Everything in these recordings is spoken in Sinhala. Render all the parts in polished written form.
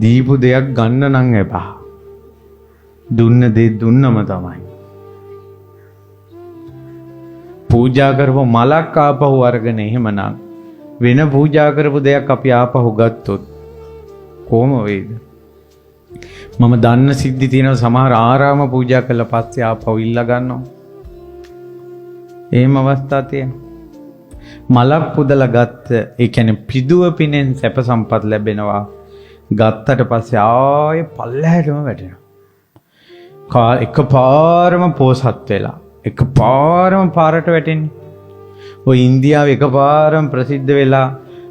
දීපු දෙයක් ගන්න නම් එපා. දුන්න දේ දුන්නම තමයි. පූජා කරපු මලක් ආපහු අරගෙන එහෙමනම් වෙන පූජා කරපු දෙයක් අපි ආපහු ගත්තොත් කොහොම වෙයිද? මම දන්න සිද්ධි තියෙනවා සමහර ආරාම පූජා කළා පස්සේ ආපහු ඉල්ල ගන්නවා. එහෙම අවස්ථා තියෙනවා. මලක් පුදලා ගත්ත ඒ කියන්නේ පිදුව පිනෙන් සැප සම්පත් ලැබෙනවා. ගත්තට පස්සේ ආයේ පල්ලහැටම වැටෙනවා. එකපාරම පෝසත් වෙලා එකපාරම පාරට වැටෙන්නේ. ඔය ඉන්දියාවේ එකපාරම ප්‍රසිද්ධ වෙලා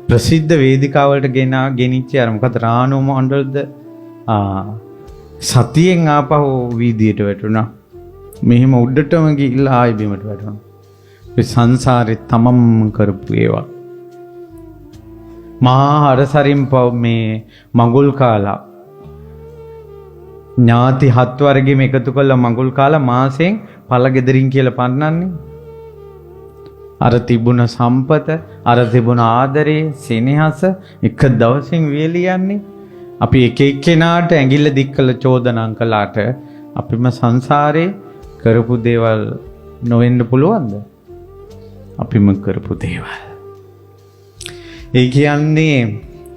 ප්‍රසිද්ධ වේදිකාවලට ගෙනිච්ච අර මොකද රාණු මණ්ඩලද සතියෙන් ආපහු වීදියට වැටුණා. මෙහෙම උඩටම ගිහිල්ලා ආයෙ බිමට වැටුණා. ඒ සංසාරේ තමම් කරපු ඒවා. මහා හරසරින් මේ මඟුල් කාලා ඥාති 7 වර්ගෙම එකතු කළා මඟුල් කාලා මාසෙන් පළ ගෙදරින් කියලා පන්නන්නේ. අර තිබුණ සම්පත, අර තිබුණ ආදරේ, සෙනෙහස එක දවසින් වියලියන්නේ. අපි එක එක්කෙනාට ඇඟිල්ල දික් කළ චෝදනා කළාට අපිම සංසාරේ කරපු දේවල් නොවෙන්න පුළුවන්ද? අපිම කරපු දේවල්. ඒ කියන්නේ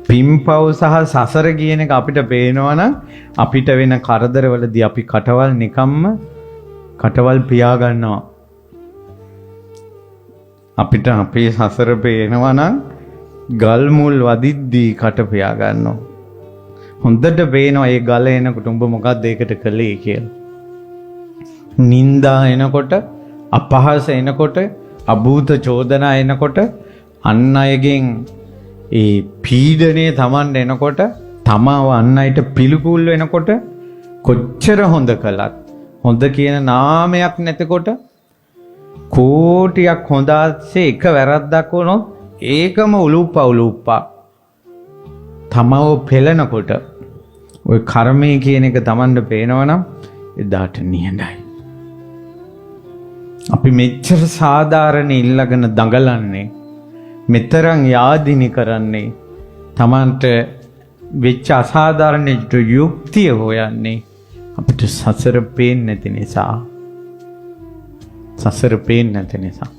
පිම්පව් සහ සසර කියන එක අපිට පේනවනම් අපිට වෙන කරදරවලදී අපි කටවල් නිකම්ම කටවල් පියා ගන්නවා. අපිට අපේ සසර පේනවනම් ගල් මුල් වදිද්දී කට පියා ගන්නවා. හොඳට පේනවා ඒ ගල එනකොට උඹ මොකක්ද ඒකට කළේ කියලා. නින්දා එනකොට, අපහාස එනකොට, අභූත චෝදනා එනකොට, අන් අයගෙන් ඒ පීඩනය Taman එනකොට, තමාව අන් අයට පිළිකුල් වෙනකොට කොච්චර හොඳ කළත් හොඳ කියන නාමයක් නැතකොට කෝටියක් හොඳ ආසේ එක වැරද්දක් වුණොත් ඒකම උලුප්පා තමව පෙළනකොට ওই කර්මය කියන එක Tamanට පේනවනම් එදාට නියඳයි. අපි මෙච්චර සාධාරණ ඉල්ලගෙන දඟලන්නේ මෙතරම් යාදිනි කරන්නේ Tamanට වෙච්ච අසාධාරණ යුක්තිය හොයන්නේ අපිට සසර පේන්නේ නැති නිසා. සසර පේන්නේ නැති නිසා.